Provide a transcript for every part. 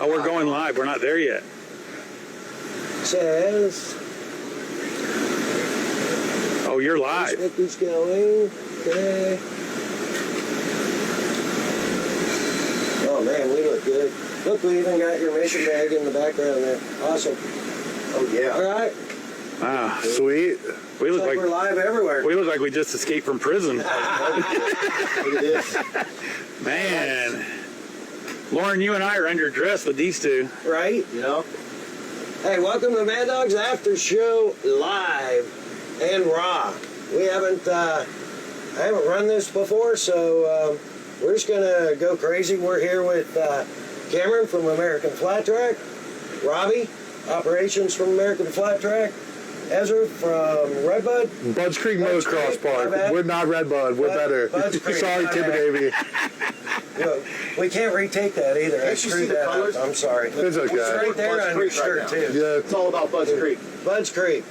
Oh, we're going live. We're not there yet. Says. Oh, you're live. Who's going? Okay. Oh man, we look good. Look, we even got your mission bag in the background there. Awesome. Oh yeah. All right. Wow. Sweet. We look like we're live everywhere. we look like we just escaped from prison. Look at this. Man. Lauren, you and I are underdressed with these two. Right? You know? Hey, welcome to MAddOG'S After Show Live and Raw. We haven't, I haven't run this before, so we're just gonna go crazy. We're here with Cameron from American Flat Track, Robbie, operations from American Flat Track, Ezra from Redbud. Bud's Creek Bud's Motocross Creek, Park. my bad. We're not Redbud. We're better. Bud's Creek, Sorry, my Tim and bad. Davey. You know, we can't retake that either. I Can't you see screwed the that colors? up. I'm sorry. It's okay. It's right there Bud's on your Creek right shirt, now. too. Yeah. It's all about Bud's Creek. Bud's Creek.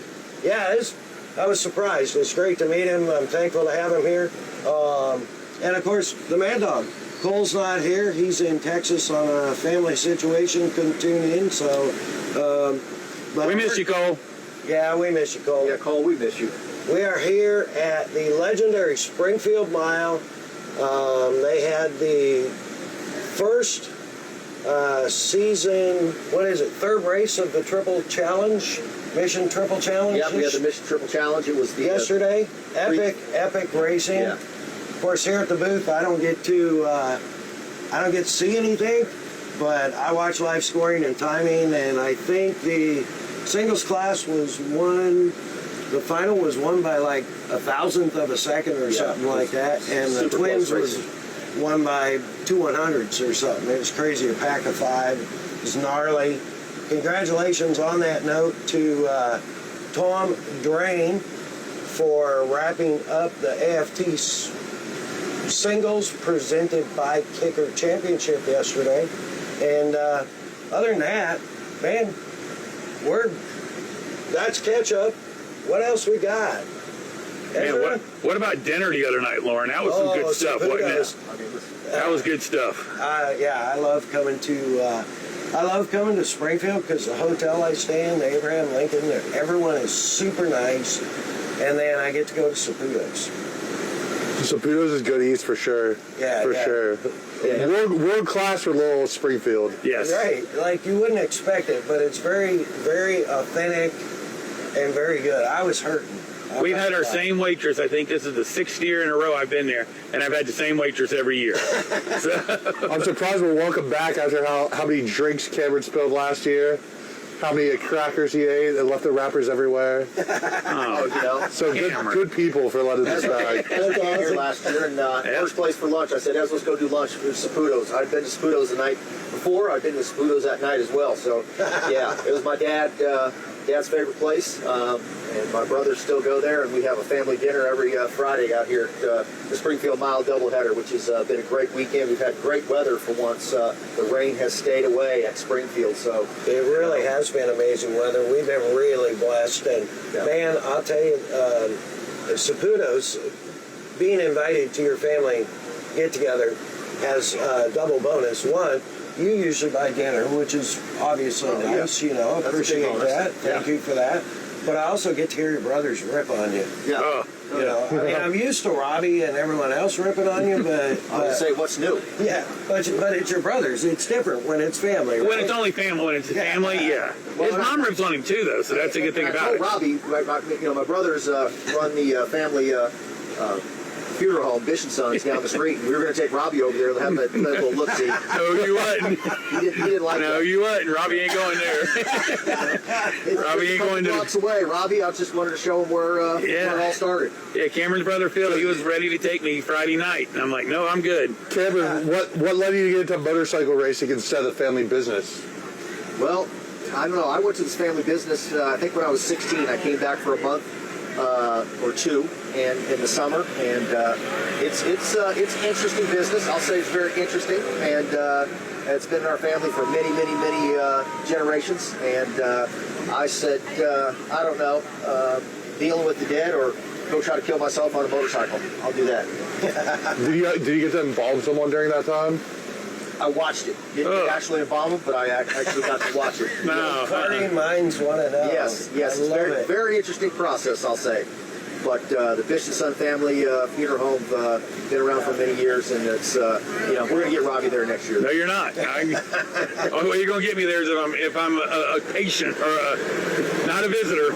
Yeah, I was surprised. It's great to meet him. I'm thankful to have him here. And of course, the Mad Dog. Cole's not here. He's in Texas on a family situation. Couldn't tune in, so. But We miss you, Cole. Yeah, we miss you, Cole. Yeah, Cole, we miss you. We are here at the legendary Springfield Mile. They had the first season, what is it, third race of the Triple Challenge, Mission Triple Challenge? Yeah, we had the Mission Triple Challenge. It was the yesterday. Epic racing. Yeah. Of course, here at the booth, I don't get to see anything, but I watch live scoring and timing, and I think the singles class was won. The final was won by like 1,000th of a second or something like that, and the super twins close was won by 2/100ths or something. It was crazy. A pack of five. It was gnarly. Congratulations on that note to Tom Drain for wrapping up the AFT singles presented by Kicker Championship yesterday. And other than that, man, that's catch up. What else we got? Man, what about dinner the other night, Lauren? That was some good stuff, wasn't it? That was good stuff. Yeah, I love coming to Springfield because the hotel I stay in, the Abraham Lincoln, everyone is super nice, and then I get to go to Saputo's. Saputo's is good eats for sure. Yeah, for yeah. sure. Yeah. World class for little Springfield. Yes. Right, like you wouldn't expect it, but it's very, very authentic and very good. I was hurting. We've had our same waitress. I think this is the 6th year in a row I've been there, and I've had the same waitress every year. I'm surprised we're welcome back after how many drinks Cameron spilled last year, how many crackers he ate and left the wrappers everywhere. Oh, you know. So good people for letting us back. I came here last year, and first place for lunch, I said, let's go do lunch with Saputo's. I'd been to Saputo's the night before. I'd been to Saputo's that night as well. So, yeah, it was my dad's favorite place, and my brothers still go there, and we have a family dinner every Friday out here at the Springfield Mile doubleheader, which has been a great weekend. We've had great weather for once. The rain has stayed away at Springfield, so it really has been amazing weather. We've been really blessed, and man, I'll tell you, Saputo's, being invited to your family get-together has double bonus. One, you usually buy dinner, which is obviously nice, you know, appreciate that. Thank you for that. But I also get to hear your brothers rip on you. yeah. You know, I mean, I'm used to Robbie and everyone else ripping on you, but I would say, what's new? yeah, but it's your brothers. It's different when it's family. Right? When it's only family, when it's family, yeah. His mom rips on him too, though, so that's a good thing about it. Robbie, my brothers run the family funeral home, Bishop Sons, down the street, and we were going to take Robbie over there and have that little look-see. No, you wouldn't. He didn't like No, that. you wouldn't. Robbie ain't going there. Robbie ain't going to. Blocks away, Robbie. I just wanted to show him where it all started. Yeah, Cameron's brother Phil, he was ready to take me Friday night, and I'm like, no, I'm good. Cameron, what led you to get into motorcycle racing instead of family business? Well, I don't know. I went to this family business, I think when I was 16. I came back for a month or two and in the summer, and it's interesting business. I'll say it's very interesting, and it's been in our family for many generations. And I said, I don't know, dealing with the dead or go try to kill myself on a motorcycle. I'll do that. Did you get to involve someone during that time? I watched it. Didn't actually involve him, but I actually got to watch it. No. Party minds want to know. Yes. I It's love it. very interesting process, I'll say. But the Fish and Son family funeral home been around for many years, and it's we're gonna get Robbie there next year. No, you're not. The only way you're going to get me there is if I'm a patient or not a visitor.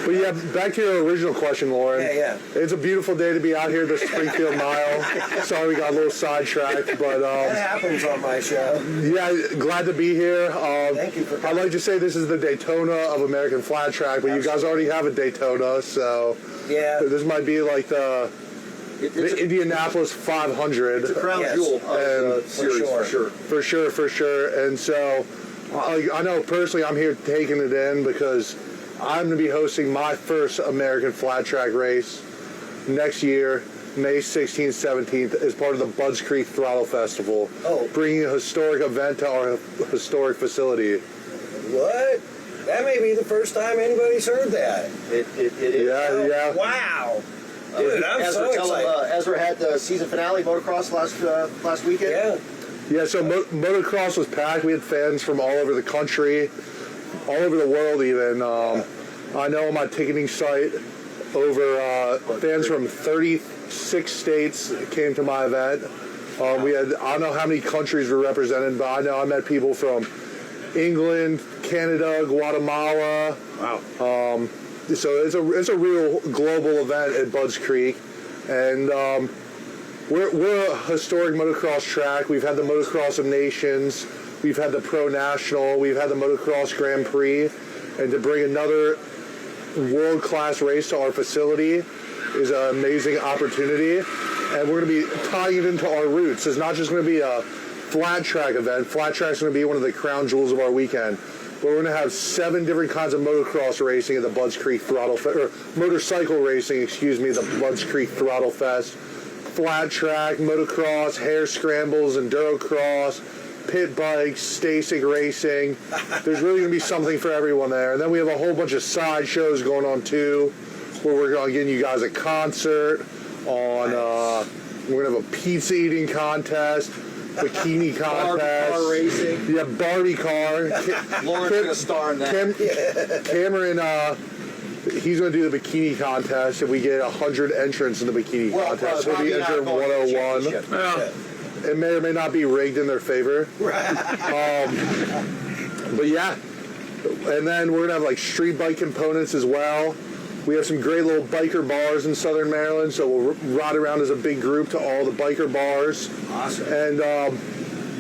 But yeah, back to your original question, Lauren. Yeah. It's a beautiful day to be out here at the Springfield Mile. Sorry we got a little sidetracked, but That happens on my show. yeah, glad to be here. Thank you for I'd coming. like to say this is the Daytona of American Flat Track, but you guys already have a Daytona, so Yeah. this might be like the It's Indianapolis 500. a crown Yes. jewel of the And series for sure. For sure. And so I know personally I'm here taking it in because I'm going to be hosting my first American Flat Track race next year, May 16th, 17th, as part of the Budds Creek Throttle Festival. Oh. Bringing a historic event to our historic facility. What? That may be the first time anybody's heard that. It is. Yeah. Wow. Dude, I'm so excited. Ezra had the season finale motocross last weekend. Yeah. Yeah, so motocross was packed. We had fans from all over the country, all over the world even. I know on my ticketing site, fans from 36 states came to my event. We had, I don't know how many countries were represented, but I know I met people from England, Canada, Guatemala. Wow. So it's a real global event at Budds Creek, and we're a historic motocross track. We've had the Motocross of Nations, we've had the Pro National, we've had the Motocross Grand Prix, and to bring another world-class race to our facility is an amazing opportunity. And we're going to be tying it into our roots. It's not just going to be a flat track event. Flat track's going to be one of the crown jewels of our weekend. But we're going to have 7 different kinds of motocross racing at the Budds Creek Throttle Fest, or motorcycle racing, the Budds Creek Throttle Fest. Flat track, motocross, hare scrambles, endurocross, pit bikes, Stasic racing. There's really going to be something for everyone there. And then we have a whole bunch of side shows going on too, where we're going to get you guys a concert on. We're going to have a pizza eating contest, bikini contest, Car racing. yeah, Barbie car. Lauren's gonna star in that. Cameron, he's going to do the bikini contest, and we get 100 entrants in the bikini contest. He'll be entering 101. Well, It may or may not be rigged in their favor. But yeah. And then we're going to have like street bike components as well. We have some great little biker bars in Southern Maryland, so we'll ride around as a big group to all the biker bars. Awesome. And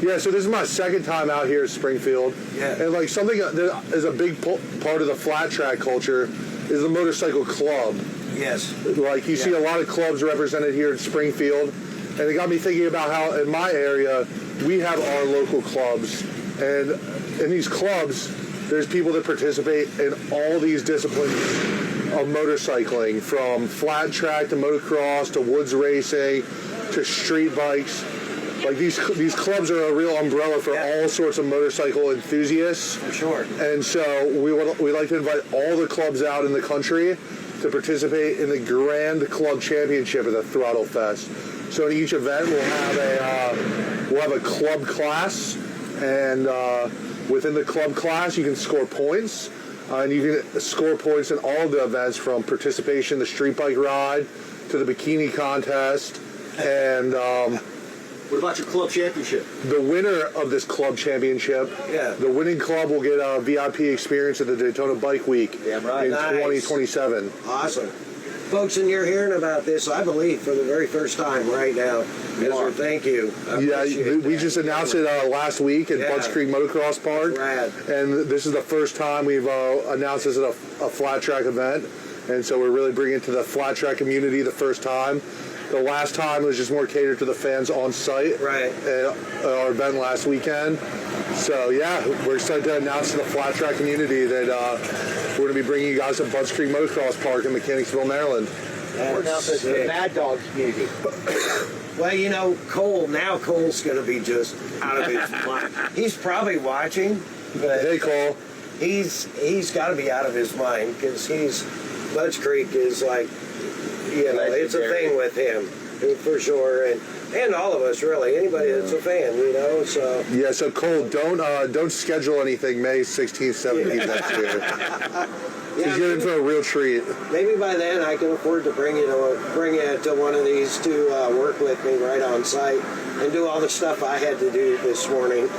yeah, so this is my second time out here at Springfield. Yeah. And like something that is a big part of the flat track culture is the motorcycle club. Yes. Like you see a lot of clubs represented here in Springfield, and it got me thinking about how in my area we have our local clubs, and in these clubs there's people that participate in all these disciplines of motorcycling, from flat track to motocross to woods racing to street bikes. Like these clubs are a real umbrella for all sorts of motorcycle enthusiasts. For sure. And so we like to invite all the clubs out in the country to participate in the Grand Club Championship at the Throttle Fest. So in each event we'll have a club class, and within the club class you can score points. And you can score points in all the events, from participation in the street bike ride to the bikini contest. And What about your club championship? the winner of this club championship, the winning club will get a VIP experience at the Daytona Bike Week Damn right. in Nice. 2027. Awesome. Folks, and you're hearing about this, I believe, for the very first time right now. Ezra, thank you. I Yeah, appreciate we that. just announced it last week at Yeah. Budds Creek Motocross Park. Rad. And this is the first time we've announced this at a flat track event. And so we're really bringing it to the flat track community the first time. The last time it was just more catered to the fans on site Right. at our event last weekend. So yeah, we're excited to announce to the flat track community that we're going to be bringing you guys to Budds Creek Motocross Park in Mechanicsville, Maryland. We're now That's the sick. MAddOG'S community. Well, you know, Cole's going to be just out of his mind. He's probably watching, but Hey, Cole. he's got to be out of his mind, because Budds Creek is like, you know, it's a Legendary. thing with him. for sure, and all of us really. Anybody that's a fan, So yeah. So Cole, don't schedule anything May 16th, 17th next year. yeah, You're in for a real treat. Maybe by then I can afford to bring you to one of these to work with me right on site and do all the stuff I had to do this morning.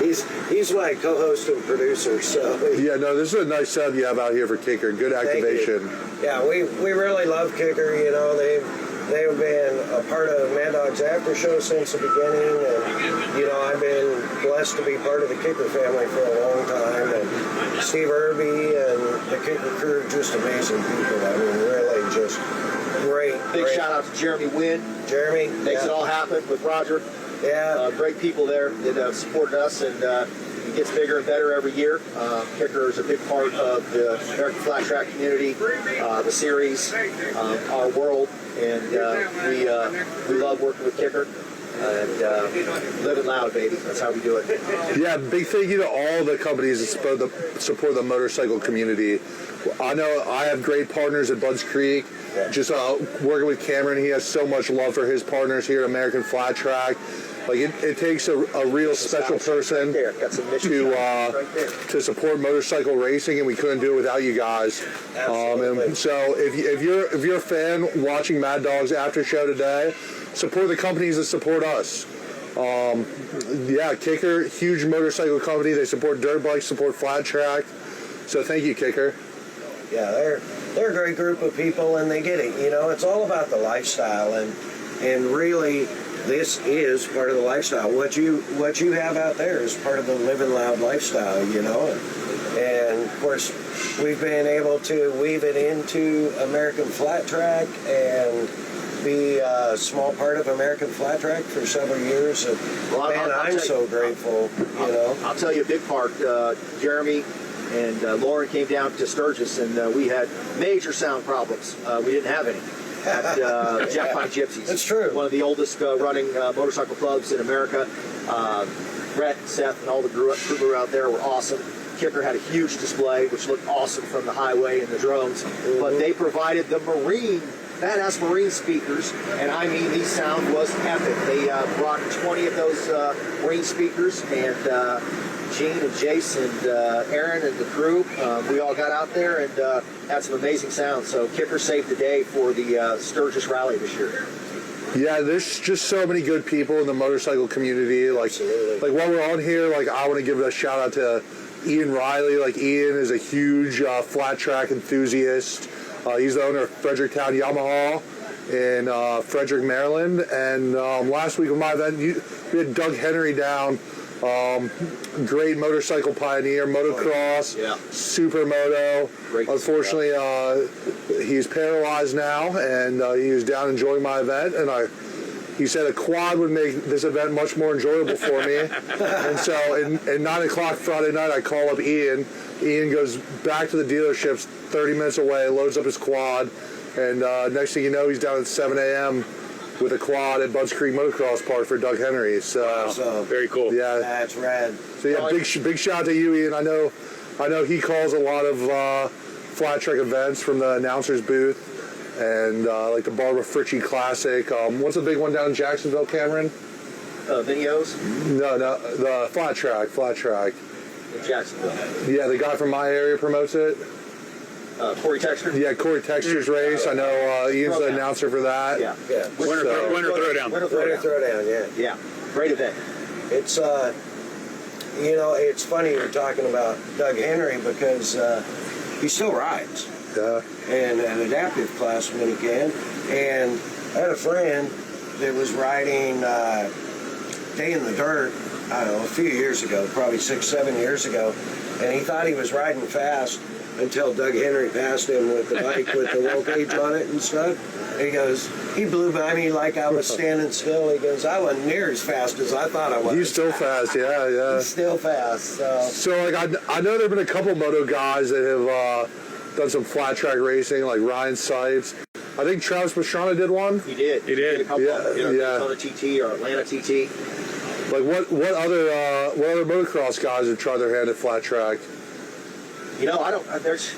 He's my co-host and producer, so Yeah, no, this is a nice setup you have out here for Kicker. Good activation. Yeah, we really love Kicker. They've been a part of MAddOG'S after show since the beginning, and I've been blessed to be part of the Kicker family for a long time. And Steve Irby and the Kicker crew, just amazing people. I mean, really just great. Big shout out to Jeremy Wynn. Jeremy Makes it all happen with Roger. Yeah, Great people there that have supported us, and it gets bigger and better every year. Kicker is a big part of the American Flat Track community, the series, our world, and we love working with Kicker. And live it loud, baby. That's how we do it. Yeah, big thank you to all the companies that support the motorcycle community. I know I have great partners at Budds Creek. Just working with Cameron, he has so much love for his partners here at American Flat Track. Like it takes a real special person to support motorcycle racing, and we couldn't do it without you guys. And so if you're a fan watching MAddOG'S after show today, support the companies that support us. Yeah, Kicker, huge motorcycle company. They support dirt bikes, support flat track. So thank you, Kicker. Yeah, they're a great group of people, and they get it. It's all about the lifestyle, and really, this is part of the lifestyle. What you have out there is part of the living loud lifestyle, And of course, we've been able to weave it into American Flat Track and be a small part of American Flat Track for several years. And I'm so grateful. I'll tell you a big part. Jeremy and Lauren came down to Sturgis, and we had major sound problems. We didn't have any at Jack Pine Gypsies. That's true. One of the oldest running motorcycle clubs in America. Brett, Seth, and all the crew were out there were awesome. Kicker had a huge display, which looked awesome from the highway and the drones. Mm-hmm. But they provided the badass Marine speakers, and I mean, the sound was epic. They brought 20 of those Marine speakers, and Gene and Jace and Aaron and the crew, we all got out there and had some amazing sound. So Kicker saved the day for the Sturgis Rally this year. Yeah, there's just so many good people in the motorcycle community. Like while we're on here, I want to give a shout out to Ian Riley. Ian is a huge flat track enthusiast. He's the owner of Fredericktown Yamaha in Frederick, Maryland. And last week of my event, we had Doug Henry down. Great motorcycle pioneer, motocross, supermoto. Unfortunately, he's paralyzed now, and he was down enjoying my event. And he said a quad would make this event much more enjoyable for me. And so at 9 o'clock Friday night, I call up Ian. Ian goes back to the dealerships 30 minutes away, loads up his quad, and next thing you know, he's down at 7 a.m. with a quad at Budds Creek Motocross Park for Doug Henry. So very cool. Yeah, that's rad. So yeah, big shout out to you, Ian. I know he calls a lot of flat track events from the announcer's booth, and like the Barbara Fritchie Classic. What's the big one down in Jacksonville, Cameron? Videos? No, the flat track. In Jacksonville. Yeah, the guy from my area promotes it. Corey Texter? Yeah, Corey Texter's race. I know Ian's the announcer for that. Yeah. Winter Throwdown. Winter Throwdown, Yeah, great event. It's it's funny you're talking about Doug Henry because he still rides. Yeah. And an adaptive class when he can. And I had a friend that was riding Day in the Dirt, I don't know, a few years ago, probably 6-7 years ago, and he thought he was riding fast until Doug Henry passed him with the bike with the roll cage on it and stuff. He goes, he blew by me like I was standing still. He goes, I wasn't near as fast as I thought I was. He's still fast, yeah. He's still fast. So I know there have been a couple moto guys that have done some flat track racing, like Ryan Sipes. I think Travis Pastrana did one. He did. He did a couple of them, Arizona TT or Atlanta TT. Like what other motocross guys have tried their hand at flat track? I don't. There's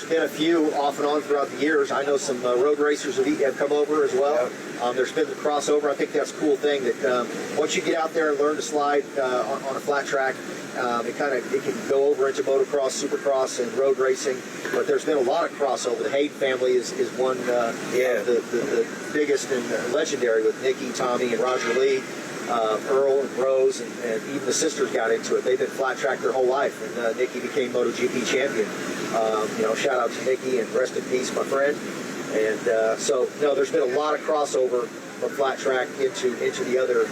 been a few off and on throughout the years. I know some road racers have come over as well. There's been the crossover. I think that's a cool thing that once you get out there and learn to slide on a flat track, it can go over into motocross, supercross, and road racing. But there's been a lot of crossover. The Hayden family is one of the biggest and legendary, with Nicky, Tommy, and Roger Lee. Earl and Rose and even the sisters got into it. They've been flat track their whole life, and Nicky became MotoGP champion. Shout out to Nicky, and rest in peace, my friend. And there's been a lot of crossover from flat track into the other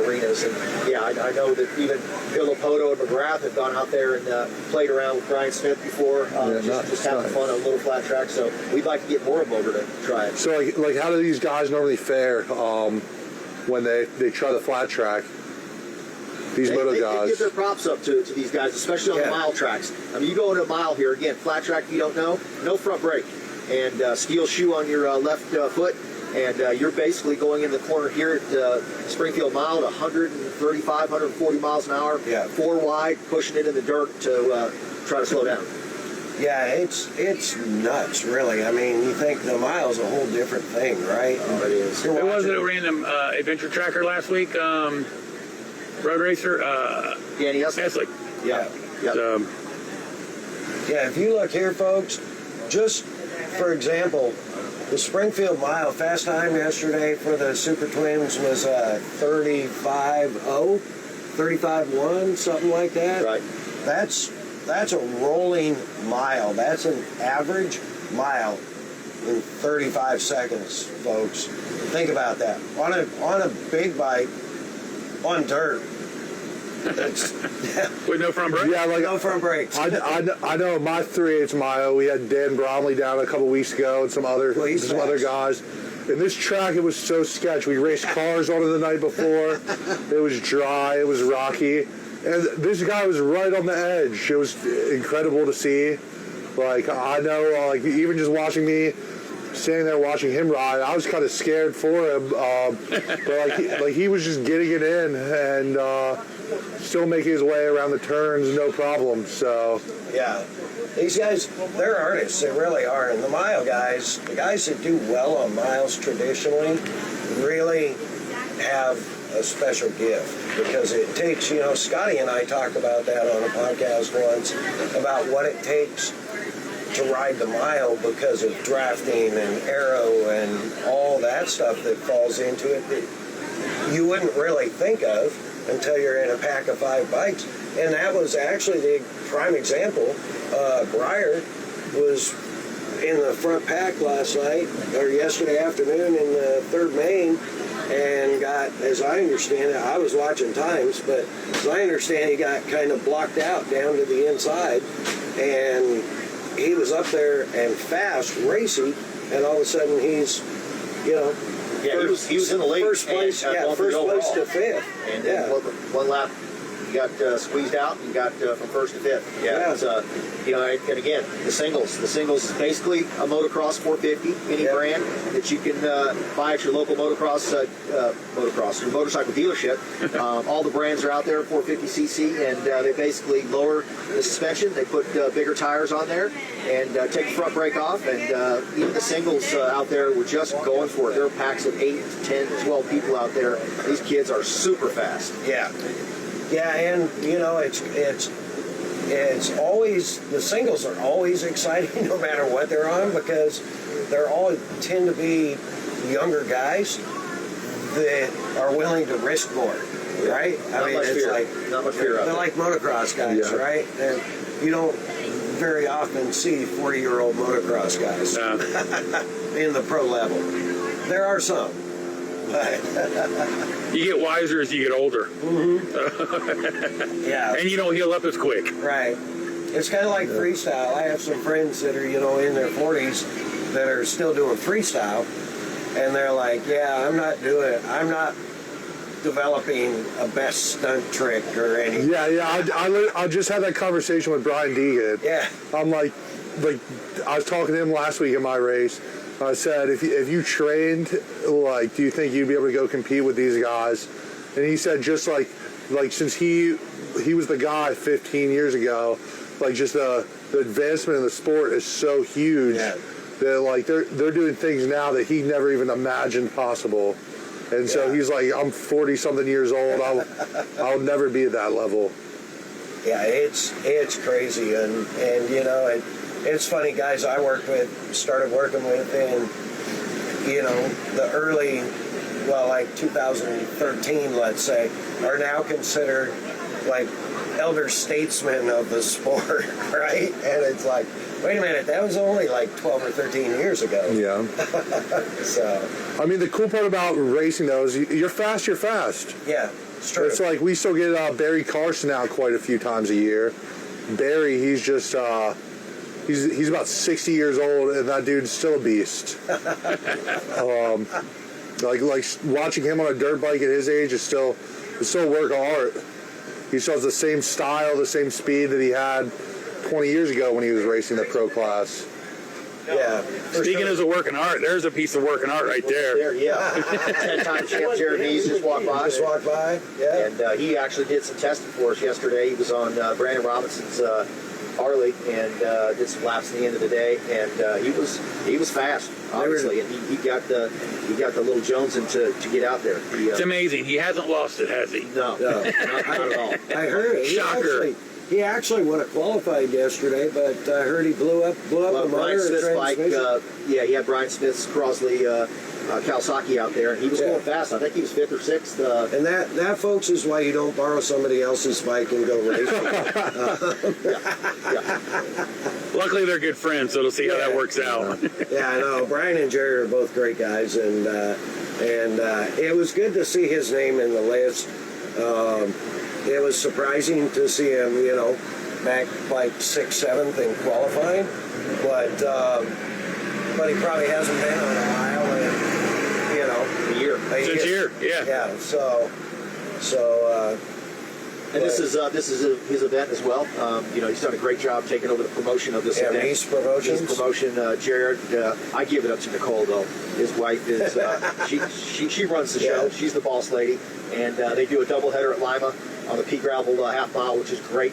arenas. And yeah, I know that even Bill Lapoto and McGrath have gone out there and played around with Brian Smith before, just having fun on a little flat track. So we'd like to get more of them over to try it. So like how do these guys normally fare when they try the flat track? These moto guys. They give their props up to these guys, especially on the mile tracks. I mean, you go into a mile here, again, flat track, if you don't know, no front brake. And steel shoe on your left foot. And you're basically going in the corner here at Springfield Mile at 135, 140 miles an hour, 4 wide, pushing it in the dirt to try to slow down. Yeah, it's nuts, really. I mean, you think the mile's a whole different thing, right? Oh, it is. There wasn't a random adventure tracker last week, road racer, Danny Eslick. Yeah. So, Yeah, if you look here, folks, just for example, the Springfield Mile fast time yesterday for the Super Twins was 35.0, 35.1, something like that. Right. That's a rolling mile. That's an average mile in 35 seconds, folks. Think about that. On a big bike, on dirt. with no front brake? Yeah, like no front brakes. I know my 3/8 mile. We had Dan Bromley down a couple weeks ago and some other guys. And this track, it was so sketch. We raced cars on it the night before. It was dry. It was rocky. And this guy was right on the edge. It was incredible to see. Like, I know, even just watching me, standing there watching him ride, I was kind of scared for him. But he was just getting it in and still making his way around the turns, no problem. So yeah, these guys, they're artists. They really are. And the mile guys, the guys that do well on miles traditionally, really have a special gift, because it takes, Scotty and I talked about that on a podcast once, about what it takes to ride the mile because of drafting and aero and all that stuff that falls into it that you wouldn't really think of until you're in a pack of 5 bikes. And that was actually the prime example. Breyer was in the front pack last night, or yesterday afternoon, in the 3rd main, and got, as I understand it, I was watching times, but as I understand, he got kind of blocked out down to the inside, and he was up there and fast racing, and all of a sudden he's, he was in the lead. First place, first place to 5th. And then one lap, you got squeezed out and got from 1st to 5th. And again, the singles is basically a motocross 450, any brand that you can buy at your local your motorcycle dealership. All the brands are out there, 450cc, and they basically lower the suspension. They put bigger tires on there and take the front brake off. And even the singles out there were just going for it. There are packs of 8, 10, 12 people out there. These kids are super fast. Yeah, and it's always, the singles are always exciting no matter what they're on, because they're all tend to be younger guys that are willing to risk more, right? Not much fear out they're there. like motocross guys, right? And you don't very often see 40-year-old motocross guys in the pro level. There are some. You get wiser as you get older. Yeah. And you don't heal up as quick. Right. It's kind of like freestyle. I have some friends that are, in their 40s that are still doing freestyle, and they're like, I'm not developing a best stunt trick or anything. I just had that conversation with Brian Deegan. Yeah. I'm like I was talking to him last week in my race. I said, if you trained, do you think you'd be able to go compete with these guys? And he said, just like since he was the guy 15 years ago like just the advancement in the sport is so huge that like they're doing things now that he never even imagined possible. And so he's like, I'm 40 something years old. I'll never be at that level. Yeah, it's crazy, and you know, it's funny, guys I started working with in, you know, the early, well, like 2013, let's say, are now considered like elder statesmen of the sport, right? And it's like, wait a minute, that was only like 12 or 13 years ago. Yeah. So, I mean, the cool part about racing, though, is you're fast, you're fast. yeah, it's true. It's like we still get Barry Carson out quite a few times a year. Barry, he's just, he's about 60 years old, and that dude's still a beast. Like watching him on a dirt bike at his age is still a work of art. He still has the same style, the same speed that he had 20 years ago when he was racing the pro class. Yeah. Speaking as a working art, there's a piece of working art right there. Yeah. 10-time champ Jared Nees just walked by. Just walked by, yeah. And he actually did some testing for us yesterday. He was on Brandon Robinson's Harley and did some laps at the end of the day. And he was fast, obviously. And he got the little Jonesin to get out there. It's amazing. He hasn't lost it, has he? No, not at all. I heard Shocker. He actually would have qualified yesterday, but I heard he blew up the Brian motor Smith's bike. transmission. He had Brian Smith's Crosley Kawasaki out there, and he was going fast. I think he was 5th or 6th. And that, folks, is why you don't borrow somebody else's bike and go racing. Luckily, they're good friends, so we'll see how that works out. Yeah, I know. Brian and Jerry are both great guys, and it was good to see his name in the list. It was surprising to see him, you know, back like 6th, 7th in qualifying, but he probably hasn't been on a mile in, you know, A year. Since here, yeah. Yeah, And this is his event as well. You know, he's done a great job taking over the promotion of this event. Nice Promotions. Nice Promotion, Jared. I give it up to Nicole though. His wife is she runs the show. Yeah. She's the boss lady, and they do a doubleheader at Lima on the pea gravel half mile, which is great.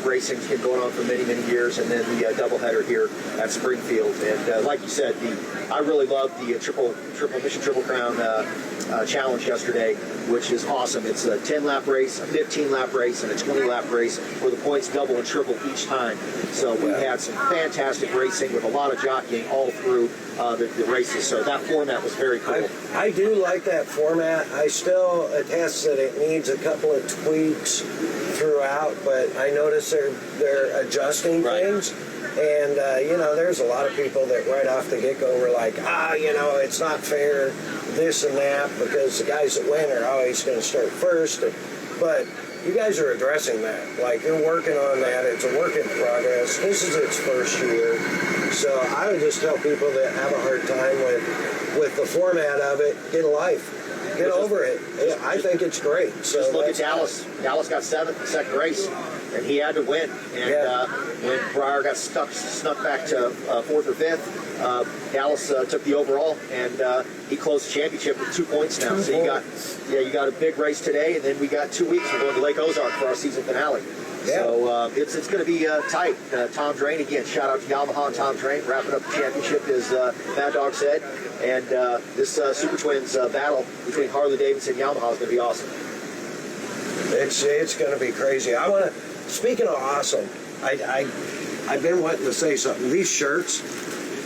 Racing's been going on for many years, and then the doubleheader here at Springfield. And like you said, I really loved the triple mission triple crown challenge yesterday, which is awesome. It's a 10-lap race, a 15-lap race, and a 20-lap race where the points double and triple each time. So we had some fantastic racing with a lot of jockeying all through the races. So that format was very cool. I do like that format. I still attest that it needs a couple of tweaks throughout, but I notice they're adjusting things. And, you know, there's a lot of people that right off the get-go were like, you know, it's not fair, this and that, because the guys that win are always going to start first. But you guys are addressing that. Like, you're working on that. It's a work in progress. This is its first year. So I would just tell people that have a hard time with the format of it, get a life. Get over it. I think it's great. So just look at Dallas. Dallas got 7th the second race, and he had to win. And when Breyer got snuck back to 4th or 5th, Dallas took the overall, and he closed the championship with 2 points now. So you got a big race today, and then we got 2 weeks. We're going to Lake Ozark for our season finale. Yeah. So it's going to be tight. Tom Drain, again, shout out to Yamaha and Tom Drain, wrapping up the championship, as MAddOG said. And this Super Twins battle between Harley Davidson and Yamaha is going to be awesome. It's going to be crazy. Speaking of awesome, I've been wanting to say something. These shirts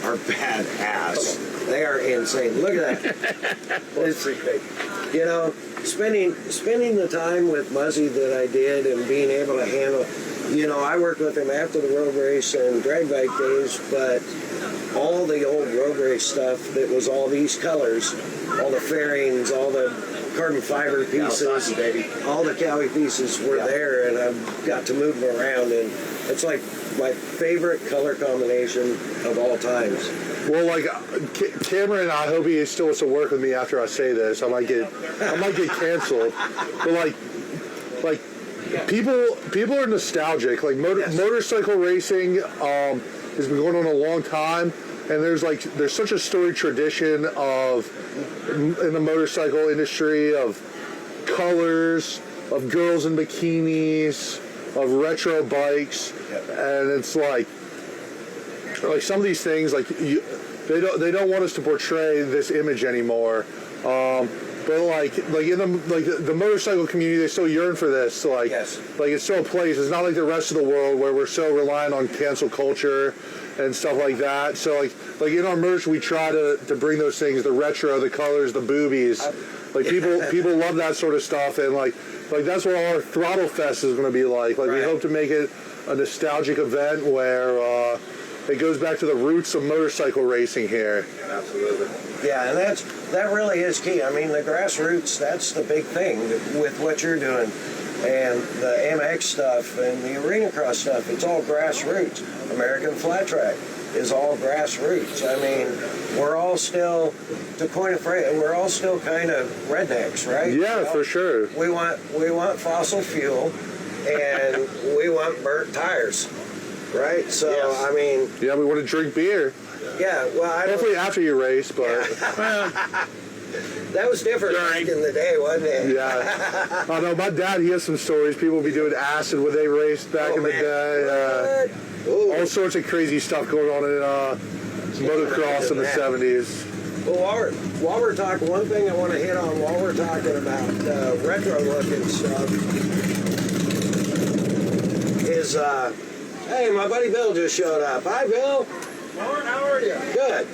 are badass. They are insane. Look at that. It's, you know, spending the time with Muzzy that I did and being able to handle, you know, I worked with him after the road race and drag bike days, but all the old road race stuff that was all these colors, all the fairings, all the carbon fiber pieces, all the Cowie pieces were there, and I've got to move them around, and it's like my favorite color combination of all times. Well, like Cameron, I hope he still wants to work with me after I say this. I might get canceled. But like people are nostalgic. Like motorcycle racing has been going on a long time, and there's such a storied tradition in the motorcycle industry of colors, of girls in bikinis, of retro bikes, and it's like some of these things, like they don't want us to portray this image anymore. But like in the motorcycle community, they still yearn for this. So like it's still a place. It's not like the rest of the world where we're so reliant on cancel culture and stuff like that. So like in our merch, we try to bring those things, the retro, the colors, the boobies. Like people love that sort of stuff, and like that's what our Throttle Fest is going to be like. Like we hope to make it a nostalgic event where it goes back to the roots of motorcycle racing here. Absolutely. Yeah, and that really is key. I mean, the grassroots, that's the big thing with what you're doing. And the MX stuff and the arena cross stuff, it's all grassroots. American Flat Track is all grassroots. I mean, we're all still, to coin a phrase, we're all still kind of rednecks, right? Yeah, for sure. We want fossil fuel, and we want burnt tires, right? So, I mean... Yeah, we want to drink beer. Yeah, well, I hopefully after you race, but... That was different back in the day, wasn't it? Yeah. I know, my dad, he has some stories. People would be doing acid when they raced back in the day. All sorts of crazy stuff going on in motocross in the 70s. Well, while we're talking, one thing I want to hit on while we're talking about retro-looking stuff is, hey, my buddy Bill just showed up. Hi, Bill. Lauren, how are you? Good.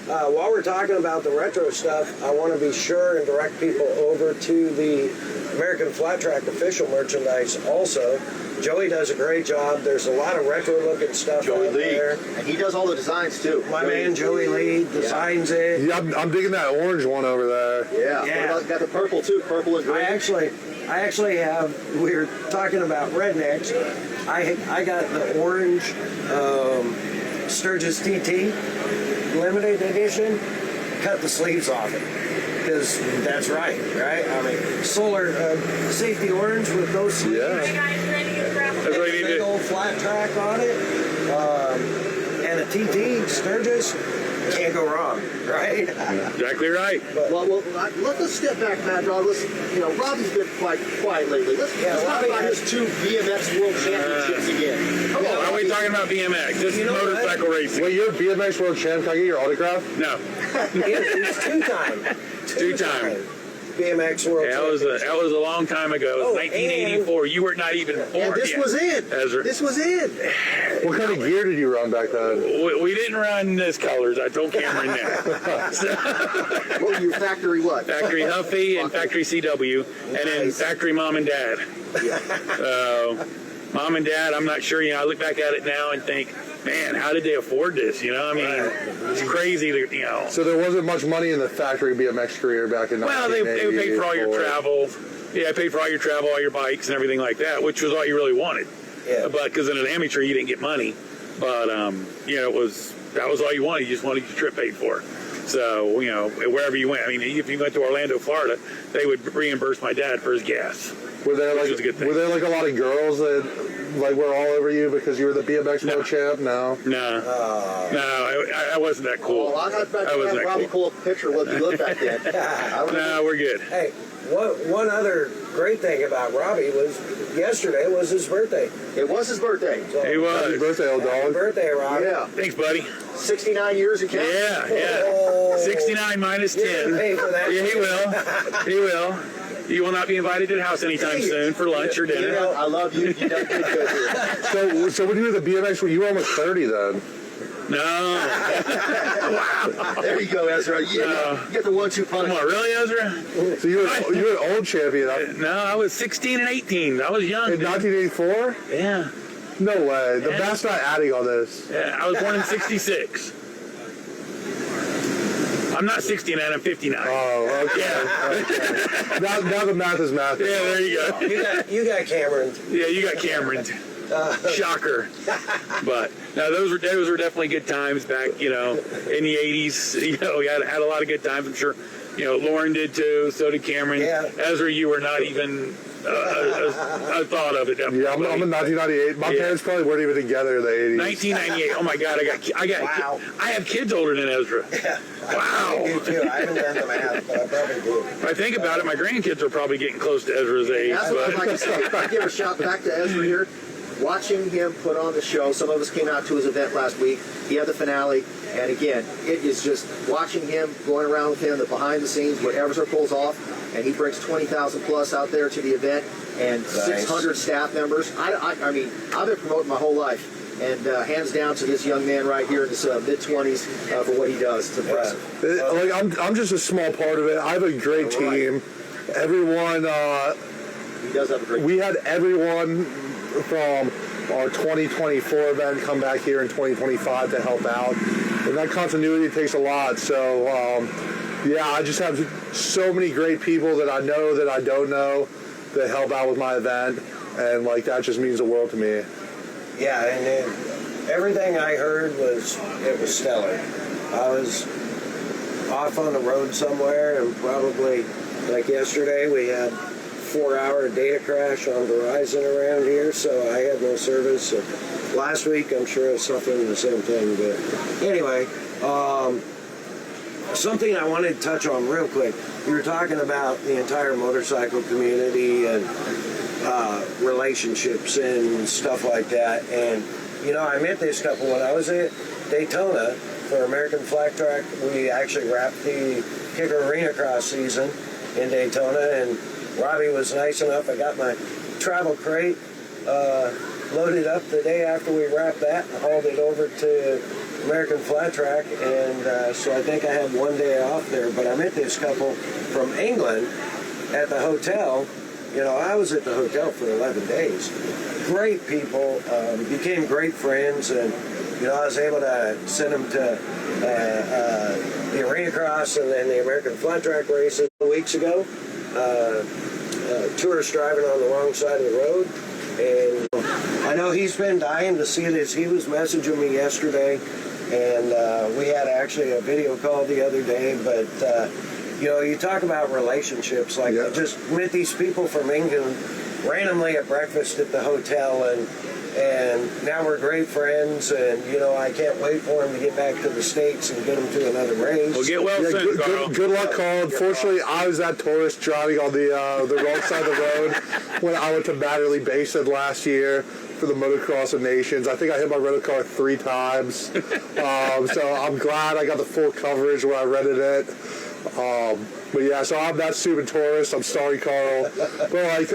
While we're talking about the retro stuff, I want to be sure and direct people over to the American Flat Track official merchandise also. Joey does a great job. There's a lot of retro-looking stuff out there. And he does all the designs, too. My man Joey Lee designs it. Yeah, I'm digging that orange one over there. Yeah. Got the purple, too. Purple and green. I actually have, we were talking about rednecks. I got the orange Sturgis TT limited edition. Cut the sleeves off it. Because that's right? I mean, solar safety orange with those sleeves. That's what you need big old flat track on it. And a TT, Sturgis, can't go wrong, right? Exactly right. Well, let us step back, MAddOG. Robbie's been quite quiet lately. Let's talk about his 2 BMX World Championships again. Come on. Why are we talking about BMX? This is motorcycle racing. Wait, you're a BMX World Champ. Can I get your autograph? No. It's two-time BMX World Championship. That was a long time ago. It was 1984. You were not even born And this yet, was it. Ezra. This was it. What kind of gear did you run back then? We didn't run this colors. I told Cameron that. What were you, factory what? Factory Huffy and Factory CW, and then Factory Mom and Dad. Mom and Dad, I'm not sure. I look back at it now and think, man, how did they afford this? I mean, it's crazy. So there wasn't much money in the factory BMX career back in 1980. Well, they paid for all your travel. Yeah, I paid for all your travel, all your bikes, and everything like that, which was all you really wanted. Yeah. But because in an amateur, you didn't get money. But that was all you wanted. You just wanted your trip paid for. So wherever you went. I mean, if you went to Orlando, Florida, they would reimburse my dad for his gas. Were there like a lot of girls that were all over you because you were the BMX World Champ? No. I wasn't that cool. Well, I got back to Robbie pull up a picture of what you looked back then. No, we're good. Hey, one other great thing about Robbie was yesterday was his birthday. It was his birthday. So, He was. Happy birthday, old happy dog. birthday, Robbie. Yeah. Thanks, buddy. 69 years in counting. Yeah. Oh. 69 minus 10. You're gonna pay for that. Yeah, he will. He will. You will not be invited to the house anytime soon for lunch or dinner. I love you. You done good here. So when you were the BMX, you were almost 30 then. No. There you go, Ezra. You get the 1-2 punch. Come on, really, Ezra? So you were an old champion. No, I was 16 and 18. I was young. In 1984? Yeah. No way. The Bass not adding on this. Yeah, I was born in 66. I'm not 69, I'm 59. Oh, okay. Yeah. Now the math is math. Yeah, there you go. You got Cameron. Yeah, you got Cameron. Shocker. But no, those were definitely good times back, in the 80s. We had a lot of good times. I'm sure, Lauren did too. So did Cameron. Yeah. Ezra, you were not even a thought of it. Yeah, I'm in 1998. My parents probably weren't even together in the 80s. 1998. Oh my God, I have kids older than Ezra. Yeah. I do too. I haven't done the math, but I probably do. If I think about it, my grandkids are probably getting close to Ezra's age. That's what I'd like to say. I give a shout back to Ezra here. Watching him put on the show, some of us came out to his event last week. He had the finale, and again, it is just watching him, going around with him, the behind the scenes, where Ezra pulls off, and he brings 20,000 plus out there to the event, and 600 staff members. I mean, I've been promoting my whole life, and hands down to this young man right here in his mid-20s for what he does. It's impressive. Like I'm just a small part of it. I have a great team. Everyone. He does have a great. We had everyone from our 2024 event come back here in 2025 to help out, and that continuity takes a lot. So yeah, I just have so many great people that I know that I don't know that help out with my event, and like that just means the world to me. Yeah, and everything I heard was stellar. I was off on the road somewhere, and probably like yesterday we had 4-hour data crash on Verizon around here, so I had no service. So last week I'm sure I was suffering the same thing. But anyway, something I wanted to touch on real quick. You were talking about the entire motorcycle community and relationships and stuff like that. And you know, I met this couple when I was at Daytona for American Flat Track. We actually wrapped the Kicker Arena Cross season in Daytona, and Robbie was nice enough. I got my travel crate loaded up the day after we wrapped that and hauled it over to American Flat Track, and so I think I had one day off there. But I met this couple from England at the hotel. You know, I was at the hotel for 11 days. Great people, became great friends, and you know, I was able to send them to the Arena Cross and then the American Flat Track race a couple weeks ago. Tourist driving on the wrong side of the road, and I know he's been dying to see this. He was messaging me yesterday, and we had actually a video call the other day. But you know, you talk about relationships. Like, I just met these people from England randomly at breakfast at the hotel, and now we're great friends, and you know, I can't wait for him to get back to the States and get him to another race. Well, get well soon, Carl. Good luck, Carl. Unfortunately, I was that tourist driving on the wrong side of the road when I went to MAddOG'S Basin last year for the Motocross of Nations. I think I hit my rental car 3 times. So I'm glad I got the full coverage when I rented it. But yeah, so I'm that stupid tourist. I'm sorry, Carl. But like,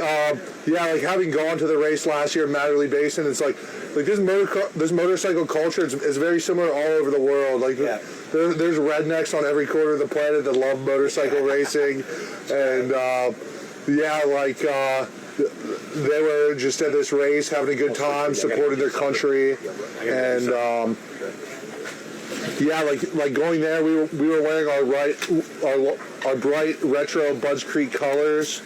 yeah, like having gone to the race last year at MAddOG'S Basin, it's like this motorcycle culture is very similar all over the world. Like, there's rednecks on every corner of the planet that love motorcycle racing, and yeah, like they were just at this race having a good time, supporting their country, and. Yeah, like going there, we were wearing our bright retro Budds Creek colors,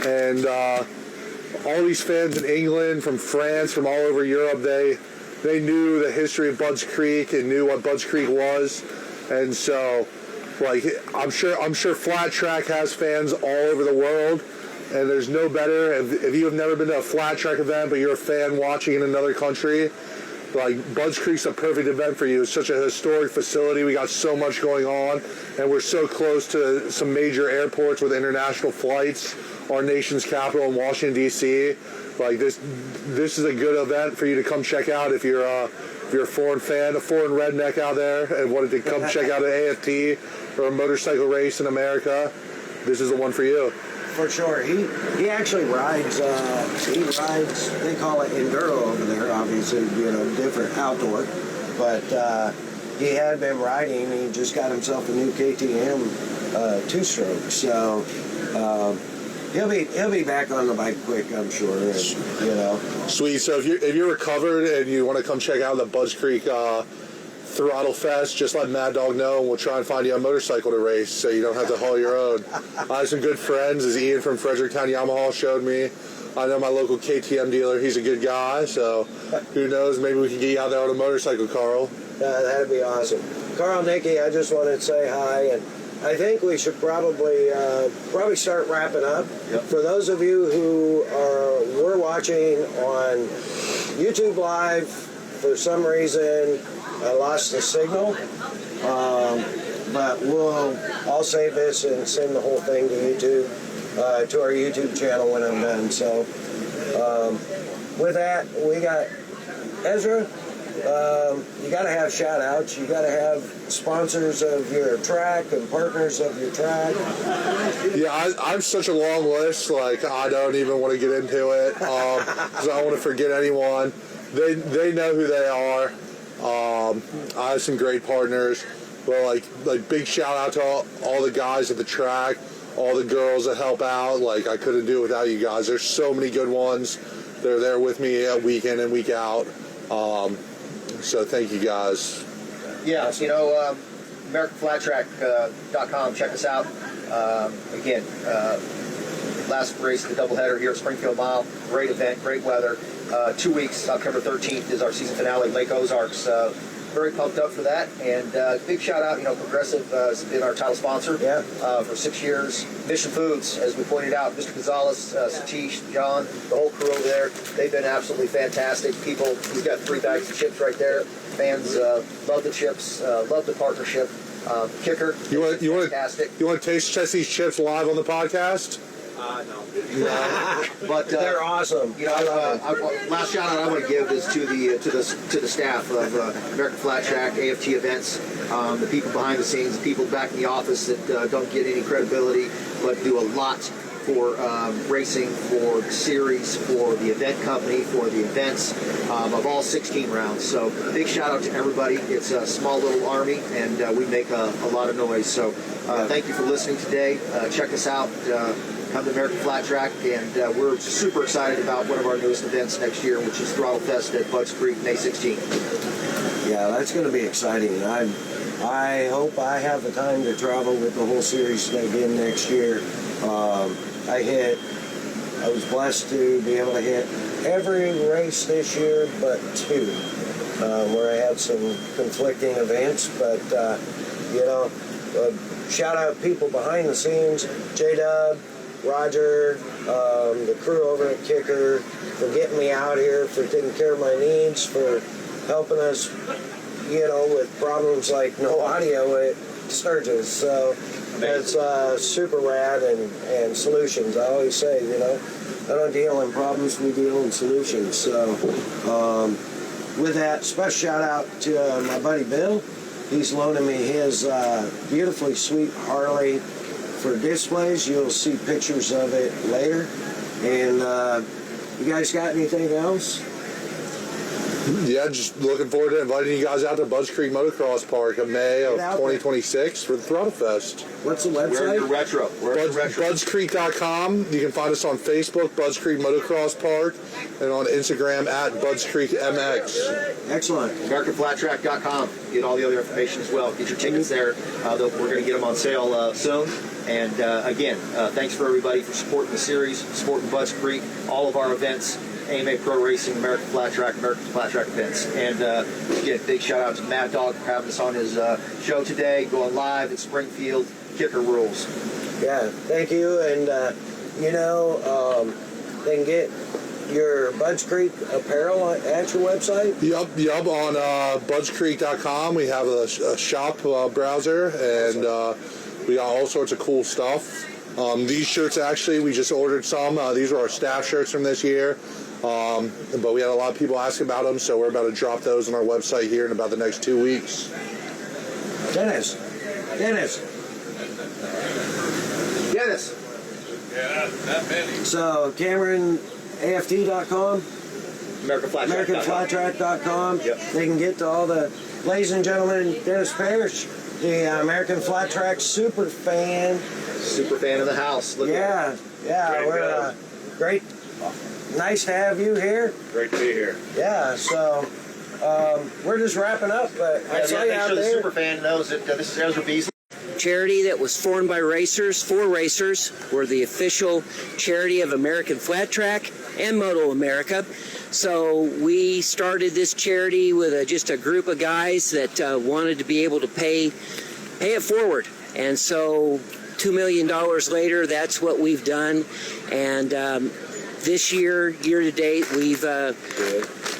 and all these fans in England, from France, from all over Europe, they knew the history of Budds Creek and knew what Budds Creek was, and so like I'm sure Flat Track has fans all over the world, and there's no better if you have never been to a Flat Track event but you're a fan watching in another country. Like, Budds Creek's a perfect event for you. It's such a historic facility. We got so much going on, and we're so close to some major airports with international flights. Our nation's capital in Washington, D.C. Like, this is a good event for you to come check out if you're a foreign fan, a foreign redneck out there, and wanted to come check out an AFT or a motorcycle race in America. This is the one for you. For sure. He actually rides, they call it enduro over there, obviously, you know, different outdoor. But he had been riding, he just got himself a new KTM 2-stroke. So he'll be back on the bike quick, I'm sure, and, you know. Sweet. So if you're recovered and you want to come check out the Budds Creek Throttle Fest, just let MAddOG know, and we'll try and find you a motorcycle to race so you don't have to haul your own. I have some good friends, as Ian from Fredericktown Yamaha showed me. I know my local KTM dealer, he's a good guy, so who knows, maybe we can get you out there on a motorcycle, Carl. That'd be awesome. Carl, Nikki, I just wanted to say hi, and I think we should probably start wrapping up. Yep. For those of you who were watching on YouTube Live, for some reason I lost the signal. but I'll save this and send the whole thing to YouTube, to our YouTube channel when I'm done. So with that, we got Ezra. You got to have shout outs. You got to have sponsors of your track and partners of your track. Yeah, I'm such a long list. Like, I don't even want to get into it because I don't want to forget anyone. They know who they are. I have some great partners. But like big shout out to all the guys at the track, all the girls that help out. Like, I couldn't do it without you guys. There's so many good ones. They're there with me week in and week out. So thank you guys. Yeah, you know, AmericanFlatTrack.com. Check us out. Again, last race, the doubleheader here at Springfield Mile. Great event, great weather. 2 weeks, October 13th is our season finale, Lake Ozarks. Very pumped up for that. And big shout out, you know, Progressive has been our title sponsor for 6 years. Mission Foods, as we pointed out, Mr. Gonzalez, Satish, John, the whole crew over there, they've been absolutely fantastic. People, he's got 3 bags of chips right there. Fans love the chips, love the partnership. Kicker, fantastic. You want to taste Chelsea's chips live on the podcast? No. But They're awesome. You know, last shout out I want to give is to the staff of American Flat Track, AFT Events, the people behind the scenes, the people back in the office that don't get any credibility, but do a lot for racing, for the series, for the event company, for the events of all 16 rounds. So big shout out to everybody. It's a small little army, and we make a lot of noise. So thank you for listening today. Check us out. Come to American Flat Track, and we're super excited about one of our newest events next year, which is Throttle Fest at Budds Creek, May 16th. Yeah, that's going to be exciting. I hope I have the time to travel with the whole series again next year. I was blessed to be able to hit every race this year but 2, where I had some conflicting events. But, you know, shout out people behind the scenes, J-Dub, Roger, the crew over at Kicker, for getting me out here, for taking care of my needs, for helping us, you know, with problems like no audio at Sturgis. So it's super rad, and solutions. I always say, you know, I don't deal in problems, we deal in solutions. So with that, special shout out to my buddy Bill. He's loaning me his beautifully sweet Harley for displays. You'll see pictures of it later. And you guys got anything else? Yeah, just looking forward to inviting you guys out to Budds Creek Motocross Park in May of 2026 for the Throttle Fest. What's the website? We're your retro. BuddsCreek.com. You can find us on Facebook, Budds Creek Motocross Park, and on Instagram at Budds Creek MX. Excellent. AmericanFlatTrack.com. Get all the other information as well. Get your tickets there. We're going to get them on sale soon. And again, thanks for everybody for supporting the series, supporting Budds Creek, all of our events. AMA Pro Racing, American Flat Track events. And again, big shout out to MAddOG for having us on his show today, going live at Springfield. Kicker rules. Yeah, thank you. And, you know, they can get your Budds Creek apparel at your website? Yup. On BuddsCreek.com, we have a shop browser, and we got all sorts of cool stuff. These shirts, actually, we just ordered some. These are our staff shirts from this year. But we had a lot of people asking about them, so we're about to drop those on our website here in about the next 2 weeks. Dennis. Yeah, not many. So, Cameron, AFT.com, AmericanFlatTrack.com. Yep. They can get to all the, ladies and gentlemen, Dennis Parrish, the American Flat Track super fan. Super fan of the house. Look at it. Yeah, we're great. Nice to have you here. Great to be here. Yeah, so we're just wrapping up, but I saw you make out sure the there. super fan knows that this is Ezra Beasley. Charity that was formed by racers for racers. We're the official charity of American Flat Track and Moto America. So we started this charity with just a group of guys that wanted to be able to pay it forward. And so $2 million later, that's what we've done. And this year to date, we've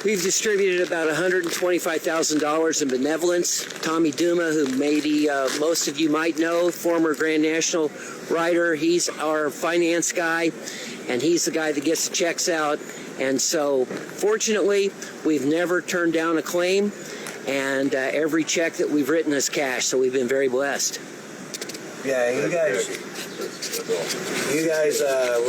We've distributed about $125,000 in benevolence. Tommy Duma, who maybe most of you might know, former Grand National rider, he's our finance guy, and he's the guy that gets the checks out. And so, fortunately, we've never turned down a claim, and every check that we've written is cash, so we've been very blessed. Yeah, you guys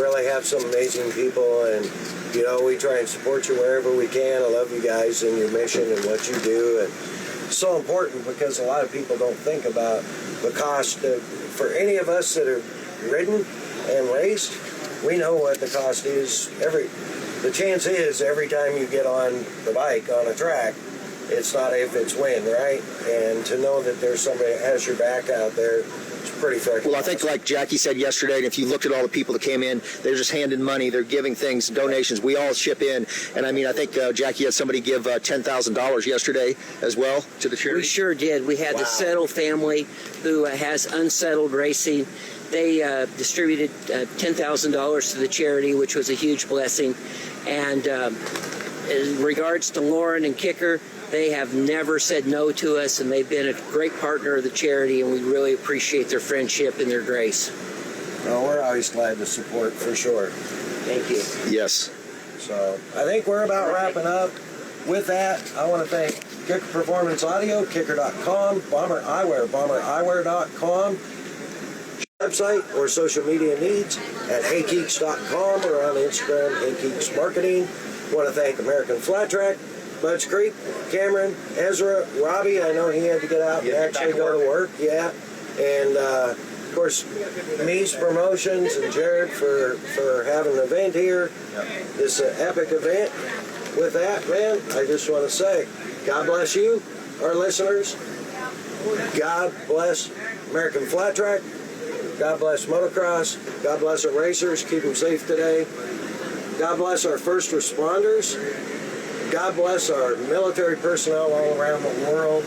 really have some amazing people, and you know, we try and support you wherever we can. I love you guys and your mission and what you do, and it's so important because a lot of people don't think about the cost for any of us that are ridden and raced. We know what the cost is. The chance is every time you get on the bike on a track, it's not if, it's when, right? And to know that there's somebody that has your back out there, it's pretty freaking Well, I think like Jackie said yesterday, and if you looked at all the people that came in, they're just handing money, they're giving things, donations. We all chip in. And I mean, I think Jackie had somebody give $10,000 yesterday as well to the charity. We sure did. We had the Settle family who has Unsettled Racing. They distributed $10,000 to the charity, which was a huge blessing. And in regards to Lauren and Kicker, they have never said no to us, and they've been a great partner of the charity, and we really appreciate their friendship and their grace. Well, we're always glad to support, for sure. Thank you. Yes. So I think we're about wrapping up. With that, I want to thank Kicker Performance Audio, kicker.com, Bomber Eyewear, bombereyewear.com, website or social media needs at heykeeks.com or on Instagram, heykeeks marketing. I want to thank American Flat Track, Bud's Creek, Cameron, Ezra, Robbie. I know he had to get out and actually go to work. Yeah. And, of course, Me's Promotions and Jared for having an event here. This epic event. With that, man, I just want to say, God bless you, our listeners. God bless American Flat Track. God bless motocross. God bless our racers. Keep them safe today. God bless our first responders. God bless our military personnel all around the world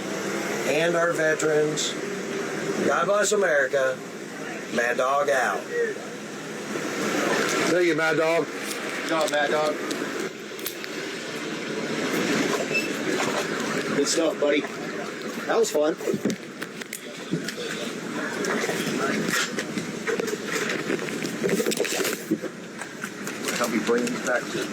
and our veterans. God bless America. Mad Dog out. Thank you, Mad Dog. Good job, Mad Dog. Good stuff, buddy. That was fun. Help me bring these back to